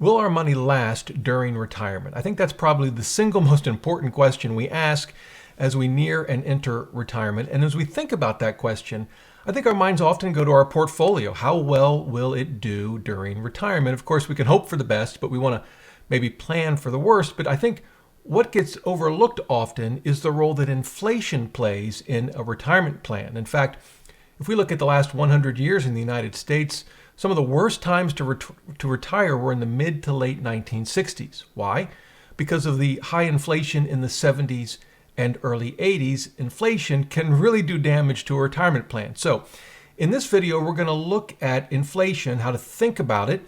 Will our money last during retirement? I think that's probably the single most important question we ask as we near and enter retirement. And as we think about that question, I think our minds often go to our portfolio. How well will it do during retirement? Of course, we can hope for the best, but we want to maybe plan for the worst. But I think what gets overlooked often is the role that inflation plays in a retirement plan. In fact, if we look at the last 100 years in the United States, some of the worst times to retire were in the mid to late 1960s. Why? Because of the high inflation in the 70s and early 80s. Inflation can really do damage to a retirement plan. So in this video, we're going to look at inflation, how to think about it,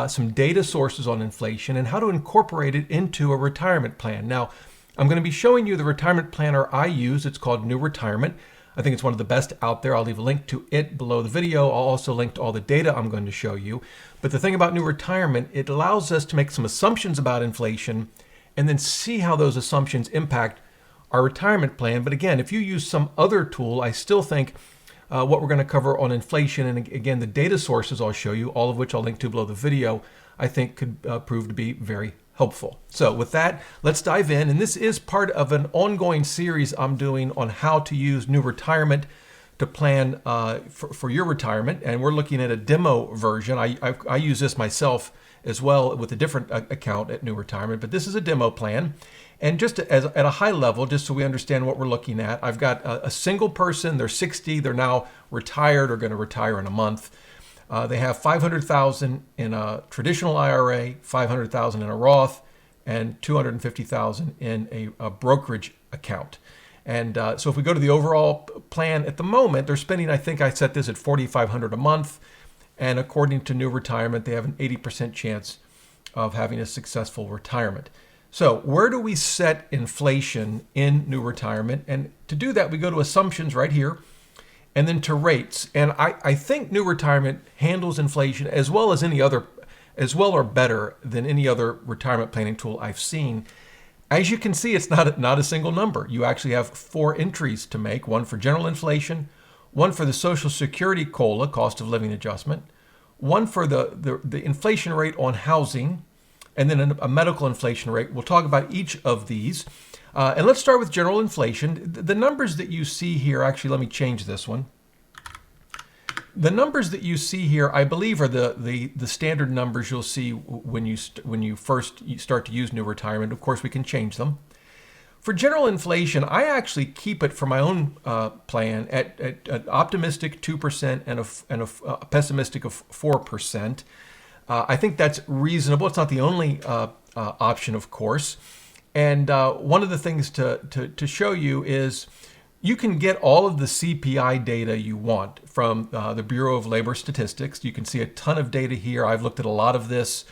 some data sources on inflation, and how to incorporate it into a retirement plan. Now, I'm going to be showing you the retirement planner I use. It's called New Retirement. I think it's one of the best out there. I'll leave a link to it below the video. I'll also link to all the data I'm going to show you. But the thing about New Retirement, it allows us to make some assumptions about inflation and then see how those assumptions impact our retirement plan. But again, if you use some other tool, I still think what we're going to cover on inflation, and again, the data sources I'll show you, all of which I'll link to below the video, I think could prove to be very helpful. So with that, let's dive in. And this is part of an ongoing series I'm doing on how to use New Retirement to plan for your retirement. And we're looking at a demo version. I use this myself as well with a different account at New Retirement, but this is a demo plan. And just at a high level, just so we understand what we're looking at, I've got a single person, they're 60, they're now retired or going to retire in a month. They have $500,000 in a traditional IRA, $500,000 in a Roth, and $250,000 in a brokerage account. And so if we go to the overall plan at the moment, they're spending, I think I set this at $4,500 a month. And according to New Retirement, they have an 80% chance of having a successful retirement. So where do we set inflation in New Retirement? And to do that, we go to assumptions right here, and then to rates. And I think New Retirement handles inflation as well as any other, as well or better than any other retirement planning tool I've seen. As you can see, it's not a single number. You actually have 4 entries to make, one for general inflation, one for the Social Security COLA, cost of living adjustment, one for the inflation rate on housing, and then a medical inflation rate. We'll talk about each of these. And let's start with general inflation. The numbers that you see here, actually, let me change this one. The numbers that you see here, I believe, are the standard numbers you'll see when you first start to use New Retirement. Of course, we can change them. For general inflation, I actually keep it for my own plan at optimistic 2% and a pessimistic of 4%. I think that's reasonable. It's not the only option, of course. And one of the things to show you is you can get all of the CPI data you want from the Bureau of Labor Statistics. You can see a ton of data here. I've looked at a lot of this.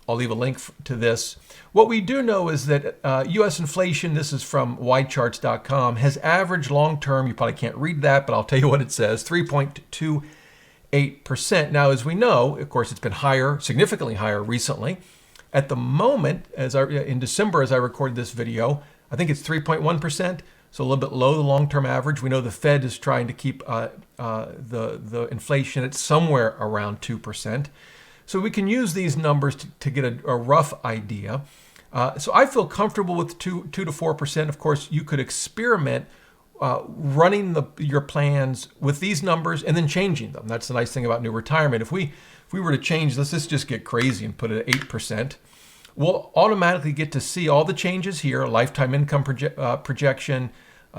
I'll leave a link to this. What we do know is that U.S. inflation, this is from ycharts.com, has averaged long-term, you probably can't read that, but I'll tell you what it says, 3.28%. Now, as we know, of course, it's been higher, significantly higher recently. At the moment, in December, as I recorded this video, I think it's 3.1%, so a little bit below the long-term average. We know the Fed is trying to keep the inflation at somewhere around 2%. So we can use these numbers to get a rough idea. So I feel comfortable with 2 to 4%. Of course, you could experiment running your plans with these numbers and then changing them. That's the nice thing about New Retirement. If we were to change this, let's just get crazy and put it at 8%. We'll automatically get to see all the changes here: lifetime income projection,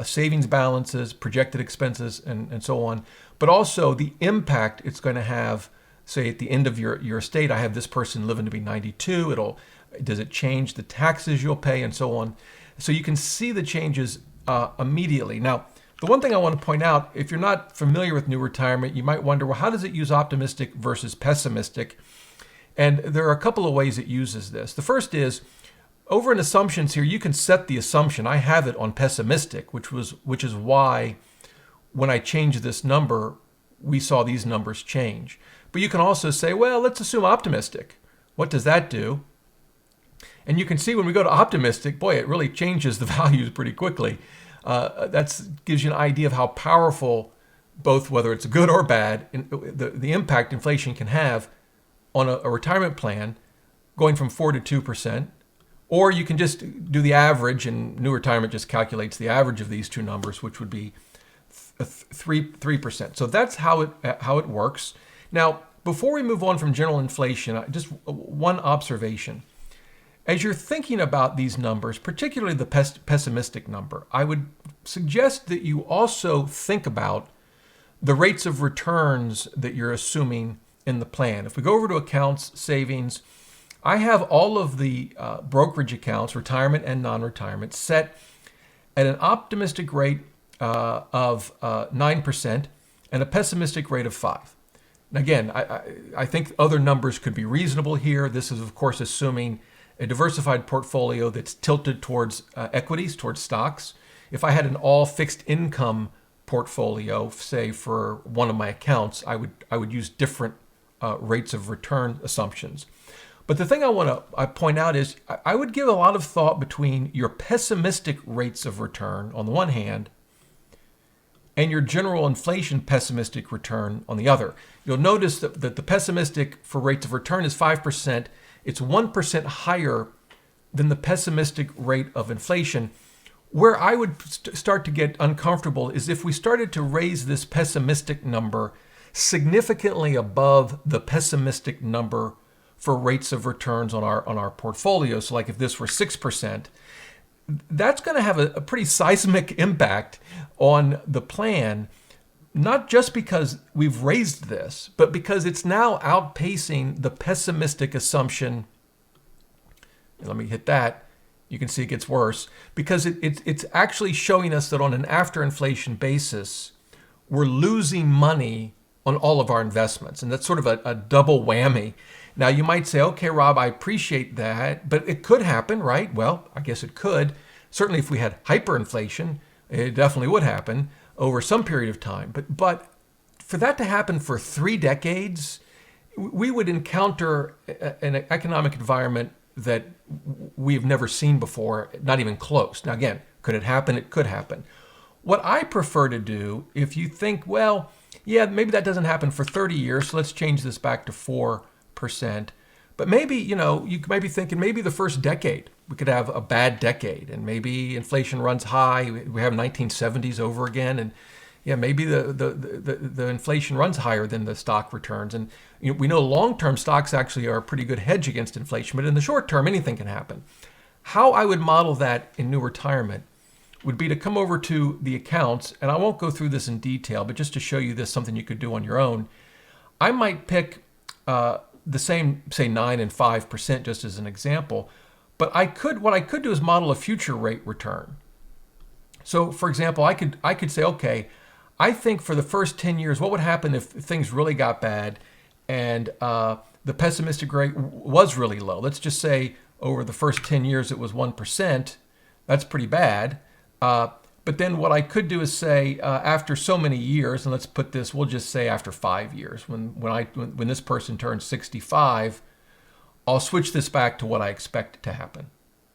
savings balances, projected expenses, and so on. But also the impact it's going to have. Say at the end of your estate, I have this person living to be 92. Does it change the taxes you'll pay and so on? So you can see the changes immediately. Now, the one thing I want to point out, if you're not familiar with New Retirement, you might wonder, well, how does it use optimistic versus pessimistic? And there are a couple of ways it uses this. The first is, over in assumptions here, you can set the assumption. I have it on pessimistic, which is why when I changed this number, we saw these numbers change. But you can also say, well, let's assume optimistic. What does that do? And you can see when we go to optimistic, boy, it really changes the values pretty quickly. That gives you an idea of how powerful, both whether it's good or bad, the impact inflation can have on a retirement plan going from 4 to 2%. Or you can just do the average, and New Retirement just calculates the average of these two numbers, which would be 3%. So that's how it works. Now, before we move on from general inflation, just one observation. As you're thinking about these numbers, particularly the pessimistic number, I would suggest that you also think about the rates of returns that you're assuming in the plan. If we go over to accounts, savings, I have all of the brokerage accounts, retirement and non-retirement, set at an optimistic rate of 9% and a pessimistic rate of 5%. And again, I think other numbers could be reasonable here. This is, of course, assuming a diversified portfolio that's tilted towards equities, towards stocks. If I had an all fixed income portfolio, say for one of my accounts, I would use different rates of return assumptions. But the thing I want to point out is I would give a lot of thought between your pessimistic rates of return on the one hand and your general inflation pessimistic return on the other. You'll notice that the pessimistic for rates of return is 5%. It's 1% higher than the pessimistic rate of inflation. Where I would start to get uncomfortable is if we started to raise this pessimistic number significantly above the pessimistic number for rates of returns on our portfolio. So like if this were 6%, that's going to have a pretty seismic impact on the plan, not just because we've raised this, but because it's now outpacing the pessimistic assumption. And let me hit that. You can see it gets worse because it's actually showing us that on an after inflation basis, we're losing money on all of our investments. And that's sort of a double whammy. Now, you might say, okay, Rob, I appreciate that, but it could happen, right? Well, I guess it could. Certainly, if we had hyperinflation, it definitely would happen over some period of time. But for that to happen for 3 decades, we would encounter an economic environment that we've never seen before, not even close. Now, again, could it happen? It could happen. What I prefer to do, if you think, well, yeah, maybe that doesn't happen for 30 years, so let's change this back to 4%. But maybe, you might be thinking maybe the first decade, we could have a bad decade and maybe inflation runs high. We have 1970s over again. And yeah, maybe the inflation runs higher than the stock returns. And we know long-term stocks actually are a pretty good hedge against inflation, but in the short term, anything can happen. How I would model that in New Retirement would be to come over to the accounts, and I won't go through this in detail, but just to show you this, something you could do on your own. I might pick the same, say 9 and 5% just as an example, but what I could do is model a future rate return. So for example, I could say, okay, I think for the first 10 years, what would happen if things really got bad and the pessimistic rate was really low? Let's just say over the first 10 years it was 1%. That's pretty bad. But then what I could do is say after so many years, and let's put this, we'll just say after 5 years, when this person turns 65, I'll switch this back to what I expect to happen,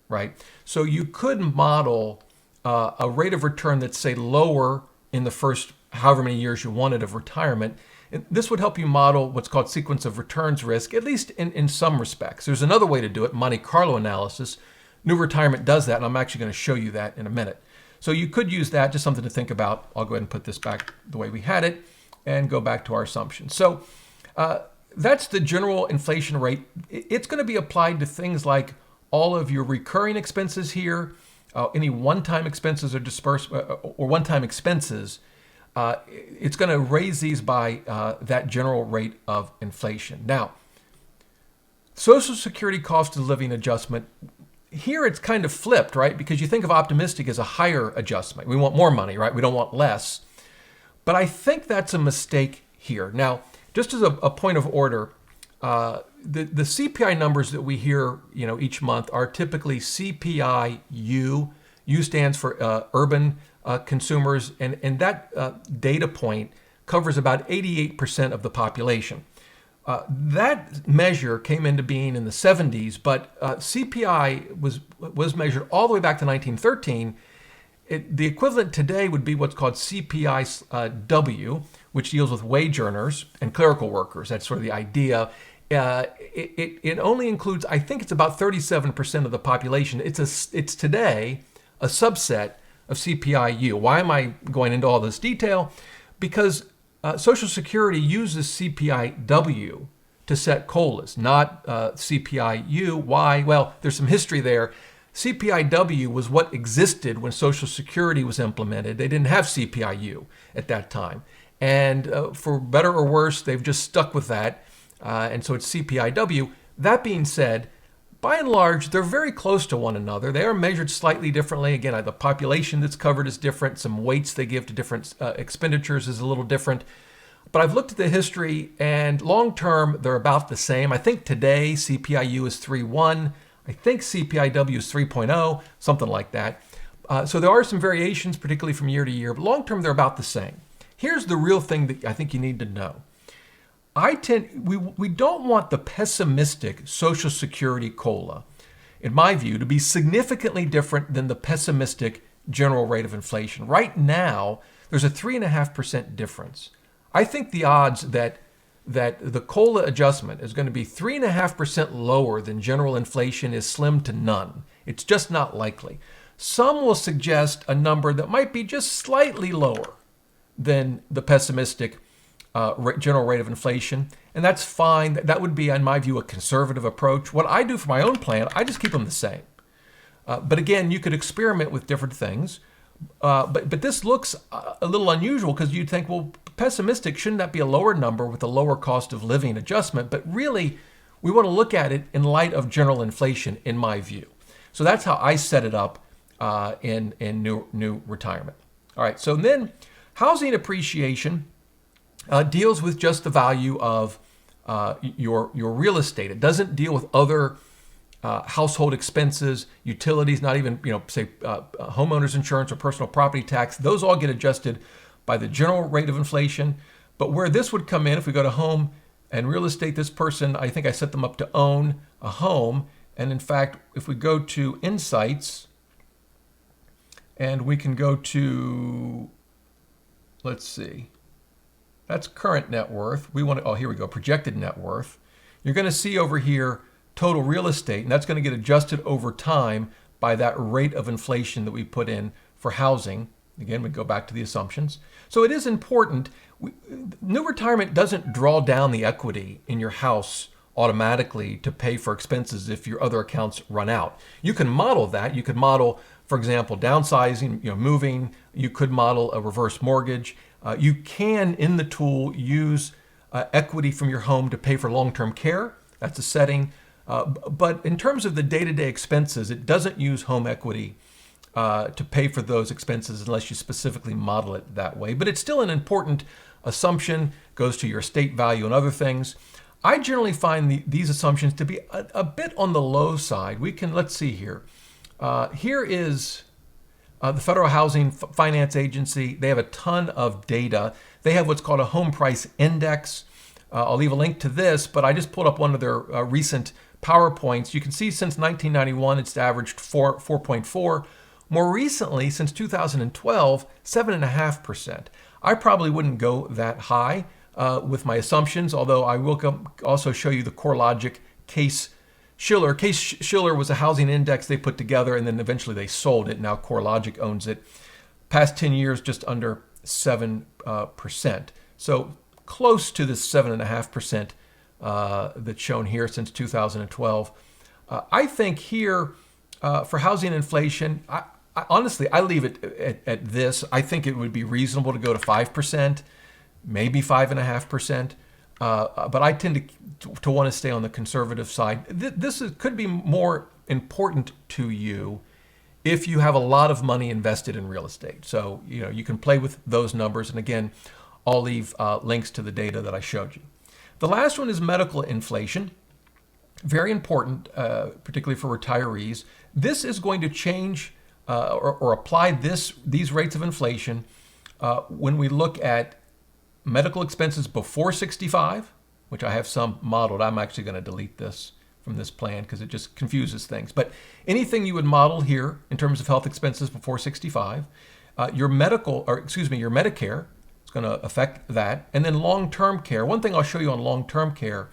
right? So you could model a rate of return that's, say, lower in the first however many years you wanted of retirement. And this would help you model what's called sequence of returns risk, at least in some respects. There's another way to do it, Monte Carlo analysis. New Retirement does that, and I'm actually going to show you that in a minute. So you could use that, just something to think about. I'll go ahead and put this back the way we had it and go back to our assumptions. So that's the general inflation rate. It's going to be applied to things like all of your recurring expenses here, any one-time expenses or one-time expenses. It's going to raise these by that general rate of inflation. Now, Social Security cost of living adjustment, here it's kind of flipped, right? Because you think of optimistic as a higher adjustment. We want more money, right? We don't want less. But I think that's a mistake here. Now, just as a point of order, the CPI numbers that we hear, each month are typically CPI-U. U stands for urban consumers, and that data point covers about 88% of the population. That measure came into being in the 70s, but CPI was measured all the way back to 1913. The equivalent today would be what's called CPI-W, which deals with wage earners and clerical workers. That's sort of the idea. it only includes, I think it's about 37% of the population. It's today a subset of CPI-U. Why am I going into all this detail? Because Social Security uses CPI-W to set COLAs, not CPI-U. Why? Well, there's some history there. CPI-W was what existed when Social Security was implemented. They didn't have CPI-U at that time. And for better or worse, they've just stuck with that. And so it's CPI-W. That being said, by and large, they're very close to one another. They are measured slightly differently. Again, the population that's covered is different. Some weights they give to different expenditures is a little different. But I've looked at the history, and long term, they're about the same. I think today CPI-U is 3.1. I think CPI-W is 3.0, something like that. So there are some variations, particularly from year to year, but long term, they're about the same. Here's the real thing that I think you need to know. We don't want the pessimistic Social Security COLA, in my view, to be significantly different than the pessimistic general rate of inflation. Right now, there's a 3.5% difference. I think the odds that the COLA adjustment is going to be 3.5% lower than general inflation is slim to none. It's just not likely. Some will suggest a number that might be just slightly lower than the pessimistic general rate of inflation, and that's fine. That would be, in my view, a conservative approach. What I do for my own plan, I just keep them the same. But again, you could experiment with different things. But this looks a little unusual because you'd think, well, pessimistic, shouldn't that be a lower number with a lower cost of living adjustment? But really, we want to look at it in light of general inflation, in my view. So that's how I set it up in new retirement. All right, so then housing appreciation deals with just the value of your real estate. It doesn't deal with other household expenses, utilities, not even, say homeowners insurance or personal property tax. Those all get adjusted by the general rate of inflation. But where this would come in, if we go to home and real estate, this person, I think I set them up to own a home. And in fact, if we go to Insights and we can go to, let's see, that's current net worth. Here we go, projected net worth. You're going to see over here total real estate, and that's going to get adjusted over time by that rate of inflation that we put in for housing. Again, we go back to the assumptions. So it is important. New retirement doesn't draw down the equity in your house automatically to pay for expenses if your other accounts run out. You can model that. You could model, for example, downsizing, moving. You could model a reverse mortgage. You can, in the tool, use equity from your home to pay for long-term care. That's a setting. But in terms of the day-to-day expenses, it doesn't use home equity to pay for those expenses unless you specifically model it that way. But it's still an important assumption, goes to your estate value and other things. I generally find these assumptions to be a bit on the low side. Let's see here. Here is the Federal Housing Finance Agency. They have a ton of data. They have what's called a home price index. I'll leave a link to this, but I just pulled up one of their recent PowerPoints. You can see since 1991, it's averaged 4.4. More recently, since 2012, 7.5%. I probably wouldn't go that high with my assumptions, although I will also show you the CoreLogic Case Shiller. Case Shiller was a housing index they put together, and then eventually they sold it. Now CoreLogic owns it. Past 10 years, just under 7%. So close to the 7.5% that's shown here since 2012. I think here for housing inflation, honestly, I leave it at this. I think it would be reasonable to go to 5%, maybe 5.5%. But I tend to want to stay on the conservative side. This could be more important to you if you have a lot of money invested in real estate. So you can play with those numbers. And again, I'll leave links to the data that I showed you. The last one is medical inflation. Very important, particularly for retirees. This is going to change or apply these rates of inflation when we look at medical expenses before 65, which I have some modeled. I'm actually going to delete this from this plan because it just confuses things. But anything you would model here in terms of health expenses before 65, your Medicare is going to affect that. And then long-term care. One thing I'll show you on long-term care,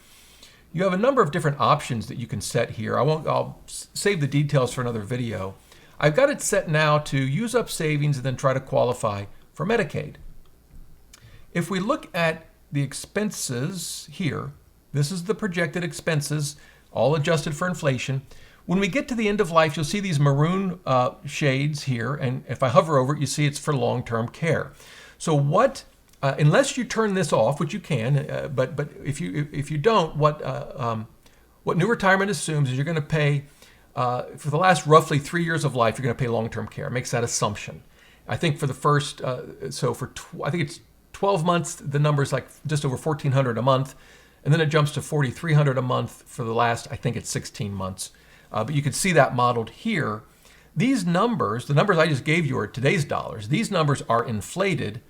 you have a number of different options that you can set here. I'll save the details for another video. I've got it set now to use up savings and then try to qualify for Medicaid. If we look at the expenses here, this is the projected expenses, all adjusted for inflation. When we get to the end of life, you'll see these maroon shades here, and if I hover over it, you see it's for long-term care. So unless you turn this off, which you can, but if you don't, what new retirement assumes is you're going to pay for the last roughly 3 years of life, you're going to pay long-term care. It makes that assumption. I think for the first, I think it's 12 months, the number's like just over $1,400 a month, and then it jumps to $4,300 a month for the last, I think it's 16 months. But you can see that modeled here. These numbers, the numbers I just gave you are today's dollars. These numbers are inflated.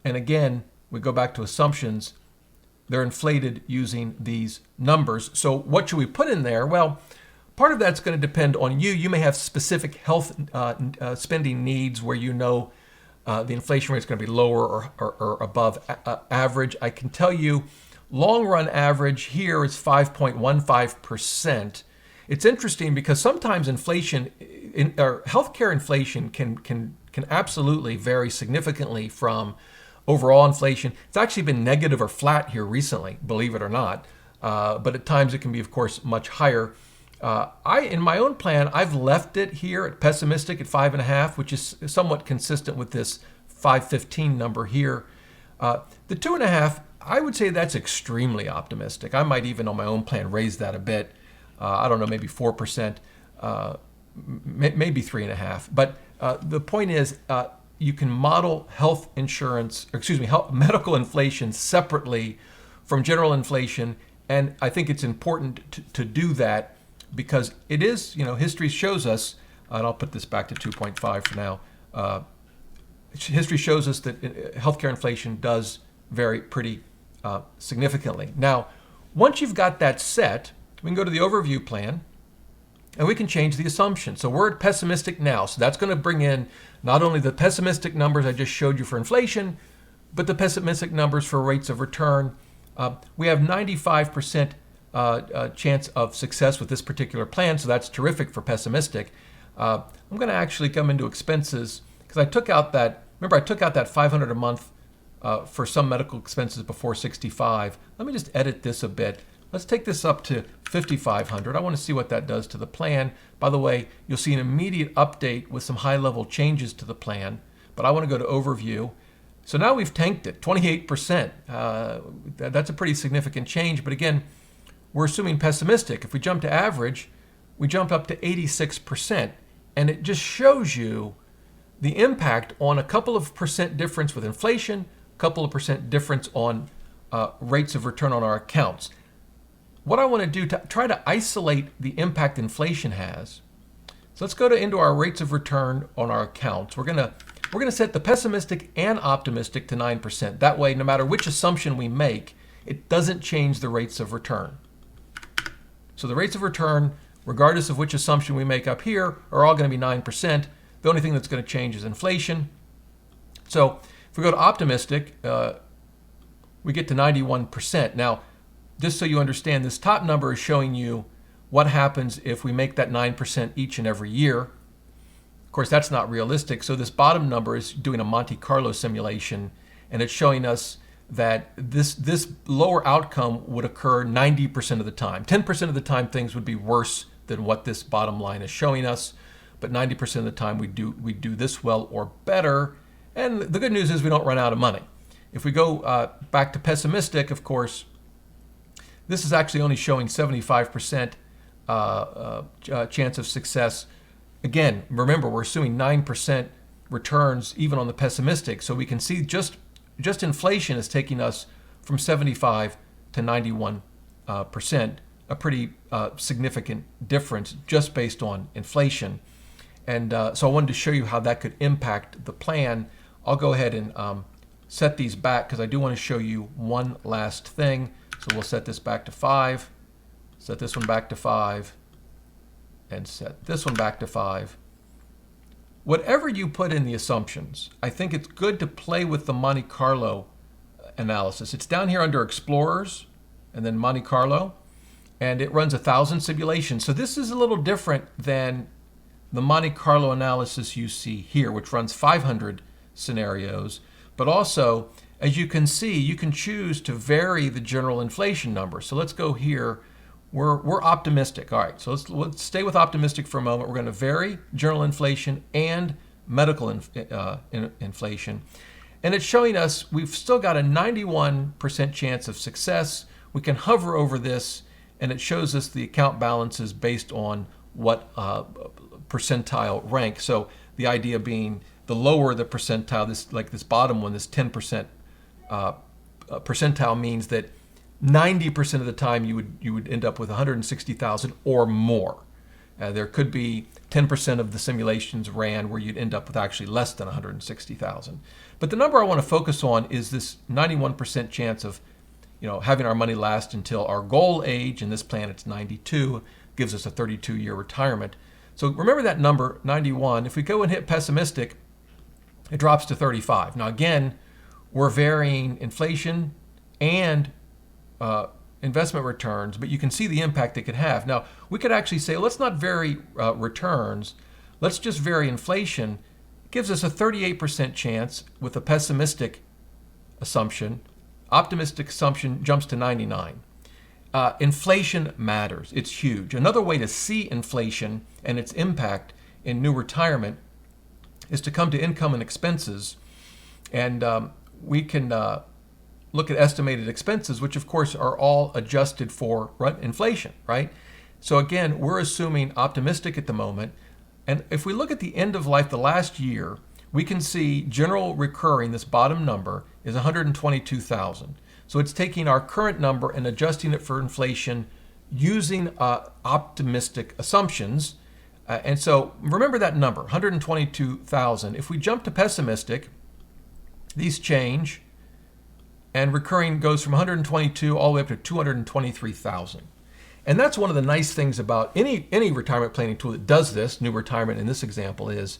And again, we go back to assumptions. They're inflated using these numbers. So what should we put in there? Well, part of that's going to depend on you. You may have specific health spending needs where you know the inflation rate is going to be lower or above average. I can tell you long run average here is 5.15%. It's interesting because sometimes inflation, or healthcare inflation, can absolutely vary significantly from overall inflation. It's actually been negative or flat here recently, believe it or not. But at times it can be, of course, much higher. In my own plan, I've left it here at pessimistic at 5.5, which is somewhat consistent with this 515 number here. The 2.5, I would say that's extremely optimistic. I might even on my own plan raise that a bit. I don't know, maybe 4%, maybe 3.5. But the point is, you can model medical inflation separately from general inflation, and I think it's important to do that because it is, history shows us, and I'll put this back to 2.5 for now. History shows us that healthcare inflation does vary pretty significantly. Now, once you've got that set, we can go to the overview plan and we can change the assumption. So we're at pessimistic now. So that's going to bring in not only the pessimistic numbers I just showed you for inflation, but the pessimistic numbers for rates of return. We have 95% chance of success with this particular plan. So that's terrific for pessimistic. I'm going to actually come into expenses because I took out that $500 a month for some medical expenses before 65. Let me just edit this a bit. Let's take this up to $5,500. I want to see what that does to the plan. By the way, you'll see an immediate update with some high-level changes to the plan, but I want to go to Overview. So now we've tanked it, 28%. That's a pretty significant change, but again, we're assuming pessimistic. If we jump to average, we jump up to 86%, and it just shows you the impact on a couple of percent difference with inflation, a couple of percent difference on rates of return on our accounts. What I want to do to try to isolate the impact inflation has, so let's go into our rates of return on our accounts. We're gonna set the pessimistic and optimistic to 9%. That way, no matter which assumption we make, it doesn't change the rates of return. So the rates of return, regardless of which assumption we make up here, are all going to be 9%. The only thing that's going to change is inflation. So if we go to optimistic, we get to 91%. Now, just so you understand, this top number is showing you what happens if we make that 9% each and every year. Of course, that's not realistic. So this bottom number is doing a Monte Carlo simulation, and it's showing us that this lower outcome would occur 90% of the time. 10% of the time things would be worse than what this bottom line is showing us, but 90% of the time we do this well or better. And the good news is we don't run out of money. If we go back to pessimistic, of course, this is actually only showing 75% chance of success. Again, remember, we're assuming 9% returns even on the pessimistic. So we can see just inflation is taking us from 75 to 91%, a pretty significant difference just based on inflation. And so I wanted to show you how that could impact the plan. I'll go ahead and set these back because I do want to show you one last thing. So we'll set this back to 5, set this one back to 5, and set this one back to 5. Whatever you put in the assumptions, I think it's good to play with the Monte Carlo analysis. It's down here under Explorers and then Monte Carlo. and it runs 1,000 simulations. So this is a little different than the Monte Carlo analysis you see here, which runs 500 scenarios. But also, as you can see, you can choose to vary the general inflation number. So let's go here. We're optimistic. All right, so let's stay with optimistic for a moment. We're going to vary general inflation and medical inflation. And it's showing us we've still got a 91% chance of success. We can hover over this, and it shows us the account balances based on what percentile rank. So the idea being the lower the percentile, this bottom one, this 10% percentile means that 90% of the time you would end up with 160,000 or more. There could be 10% of the simulations ran where you'd end up with actually less than 160,000. But the number I want to focus on is this 91% chance of having our money last until our goal age. In this plan, it's 92, gives us a 32-year retirement. So remember that number, 91. If we go and hit pessimistic, it drops to 35. Now again, we're varying inflation and investment returns, but you can see the impact it could have. Now, we could actually say, let's not vary returns, let's just vary inflation. It gives us a 38% chance with a pessimistic assumption. Optimistic assumption jumps to 99. Inflation matters. It's huge. Another way to see inflation and its impact in new retirement is to come to income and expenses, and we can look at estimated expenses, which of course are all adjusted for inflation, right? So again, we're assuming optimistic at the moment. And if we look at the end of life, the last year, we can see general recurring, this bottom number, is 122,000. So it's taking our current number and adjusting it for inflation using optimistic assumptions. And so remember that number, 122,000. If we jump to pessimistic, these change, and recurring goes from 122 all the way up to 223,000. And that's one of the nice things about any retirement planning tool that does this, new retirement in this example, is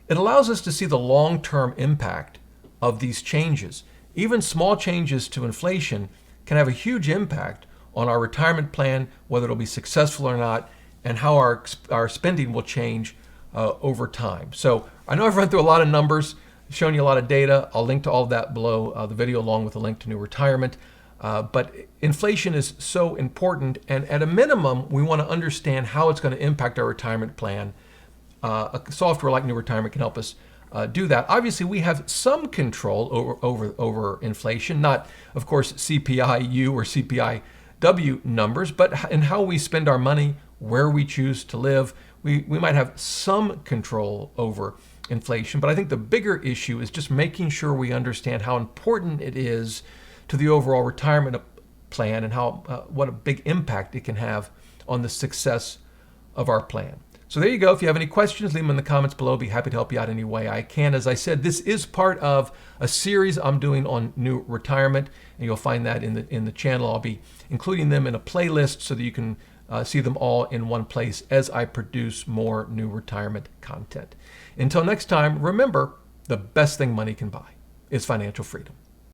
it allows us to see the long-term impact of these changes. Even small changes to inflation can have a huge impact on our retirement plan, whether it'll be successful or not, and how our spending will change over time. So I know I've run through a lot of numbers, shown you a lot of data. I'll link to all of that below the video, along with a link to new retirement. But inflation is so important, and at a minimum, we want to understand how it's going to impact our retirement plan. A software like New Retirement can help us do that. Obviously, we have some control over inflation, not, of course, CPI-U or CPI-W numbers, but in how we spend our money, where we choose to live. We might have some control over inflation, but I think the bigger issue is just making sure we understand how important it is to the overall retirement plan and how what a big impact it can have on the success of our plan. So there you go. If you have any questions, leave them in the comments below. I'll be happy to help you out any way I can. As I said, this is part of a series I'm doing on new retirement, and you'll find that in the channel. I'll be including them in a playlist so that you can see them all in one place as I produce more new retirement content. Until next time, remember, the best thing money can buy is financial freedom.